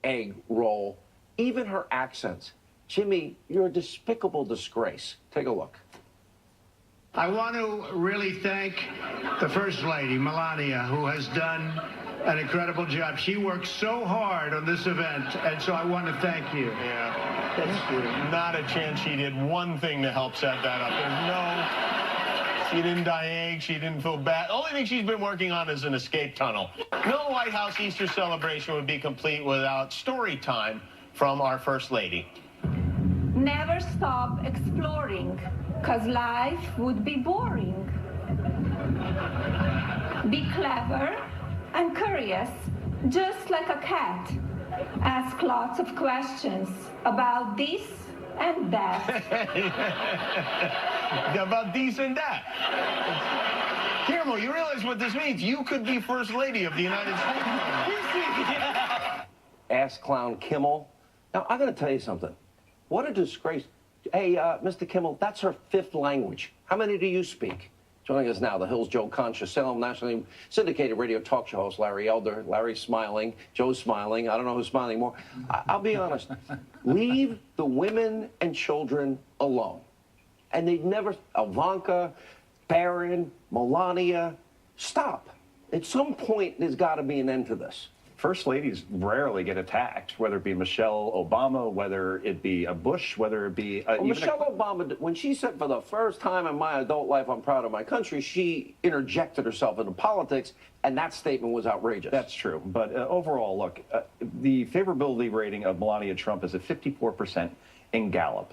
egg roll, even her accents. Jimmy, you're a despicable disgrace. Take a look. I want to really thank the First Lady, Melania, who has done an incredible job. She worked so hard on this event, and so I want to thank you. Yeah, that's not a chance she did one thing to help set that up. She didn't die egg, she didn't feel bad. The only thing she's been working on is an escape tunnel. No White House Easter celebration would be complete without story time from our First Lady. Never stop exploring, because life would be boring. Be clever and curious, just like a cat. Ask lots of questions about this and that. About this and that. Kimmel, you realize what this means? You could be First Lady of the United States. Ass clown Kimmel. Now, I'm going to tell you something. What a disgrace. Hey, Mr. Kimmel, that's her fifth language. How many do you speak? Joining us now, the Hill's Joe Concha, Salem nationally syndicated radio talk show host Larry Elder. Larry's smiling. Joe's smiling. I don't know who's smiling more. I'll be honest. Leave the women and children alone. And they'd never, Ivanka, Barron, Melania, stop. At some point, there's got to be an end to this. First ladies rarely get attacked, whether it be Michelle Obama, whether it be a Bush, whether it be... Michelle Obama, when she said for the first time in my adult life, I'm proud of my country, she interjected herself into politics, and that statement was outrageous. That's true. But overall, look, the favorability rating of Melania Trump is at 54% in Gallup.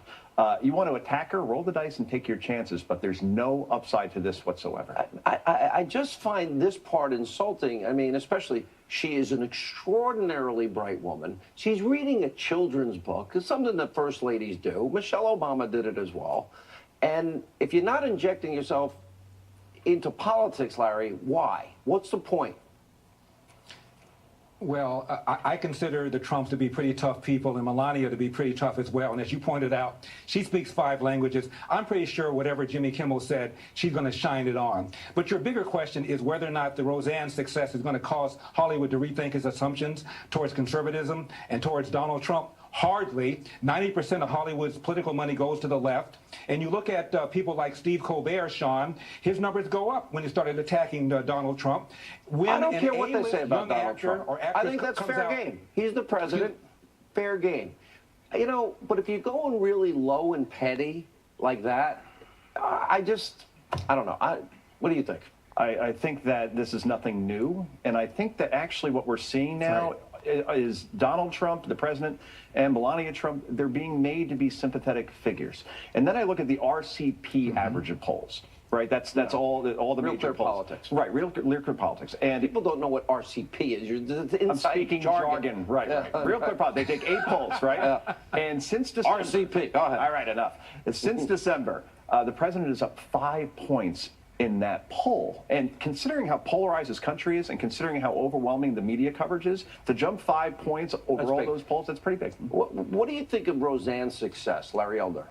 You want to attack her, roll the dice and take your chances, but there's no upside to this whatsoever. I just find this part insulting. I mean, especially, she is an extraordinarily bright woman. She's reading a children's book. It's something that first ladies do. Michelle Obama did it as well. And if you're not injecting yourself into politics, Larry, why? What's the point? Well, I consider the Trumps to be pretty tough people and Melania to be pretty tough as well. And as you pointed out, she speaks 5 languages. I'm pretty sure whatever Jimmy Kimmel said, she's going to shine it on. But your bigger question is whether or not the Roseanne success is going to cause Hollywood to rethink its assumptions towards conservatism and towards Donald Trump. Hardly. 90% of Hollywood's political money goes to the left. And you look at people like Steve Colbert, Sean, his numbers go up when he started attacking Donald Trump. When I don't care what they say about Donald Trump. I think that's fair out, game. He's the president. Fair game. You know, but if you're going really low and petty like that, I don't know. What do you think? I think that this is nothing new. And I think that actually what we're seeing now is Donald Trump, the president, and Melania Trump, they're being made to be sympathetic figures. And then I look at the RCP average of polls, right? That's all the major polls. Politics. Right, real clear politics. And people don't know what RCP is. I'm speaking jargon. Right, right. Real clear politics. They take 8 polls, right? And since December... RCP, go ahead. All right, enough. Since December, the president is up 5 points in that poll. And considering how polarized this country is and considering how overwhelming the media coverage is, to jump 5 points over all those polls, that's pretty big. What do you think of Roseanne's success, Larry Elder?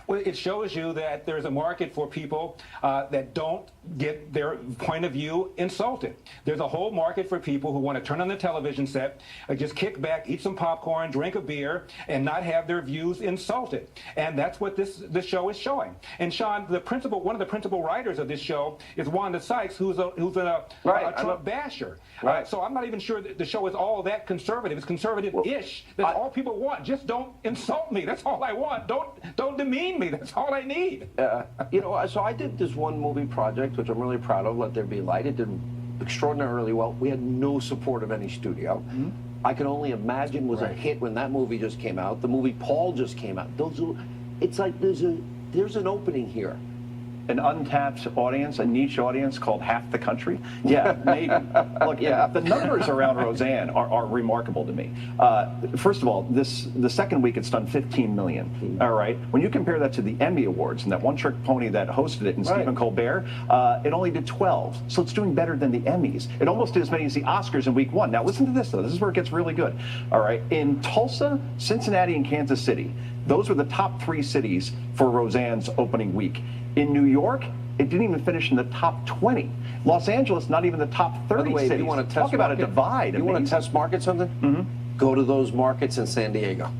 Well, it shows you that there's a market for people that don't get their point of view insulted. There's a whole market for people who want to turn on the television set, just kick back, eat some popcorn, drink a beer, and not have their views insulted. And that's what this show is showing. And Sean, one of the principal writers of this show is Wanda Sykes, who's a Trump basher. Right. So I'm not even sure that the show is all that conservative. It's conservative-ish. That's all people want. Just don't insult me. That's all I want. Don't demean me. That's all I need. You know, so I did this one movie project, which I'm really proud of, Let There Be Light. It did extraordinarily well. We had no support of any studio. I can only imagine was a hit when that movie just came out. The movie Paul just came out. It's like there's an opening here. An untapped audience, a niche audience called half the country? Yeah, maybe. Look, the numbers around Roseanne are remarkable to me. First of all, the second week it's done 15 million. All right. When you compare that to the Emmy Awards and that one-trick pony that hosted it, and Stephen Colbert, it only did 12. So it's doing better than the Emmys. It almost did as many as the Oscars in week 1. Now listen to this, though. This is where it gets really good. All right. In Tulsa, Cincinnati, and Kansas City, those were the top 3 cities for Roseanne's opening week. In New York, It didn't even finish in the top 20. Los Angeles, not even the top 30 By the way, cities. if you want to Talk about a divide. You want to Amazing. test market something? Mm-hmm. Go to those markets in San Diego.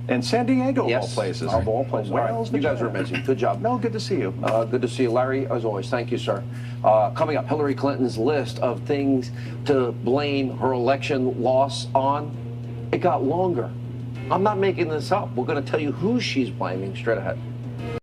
And San Diego, Yes, of all places. of all places. Where All right. else You would guys are have? amazing. Good job. No, good to see you. Good to see you, Larry, as always. Thank you, sir. Coming up, Hillary Clinton's list of things to blame her election loss on. It got longer. I'm not making this up. We're going to tell you who she's blaming straight ahead.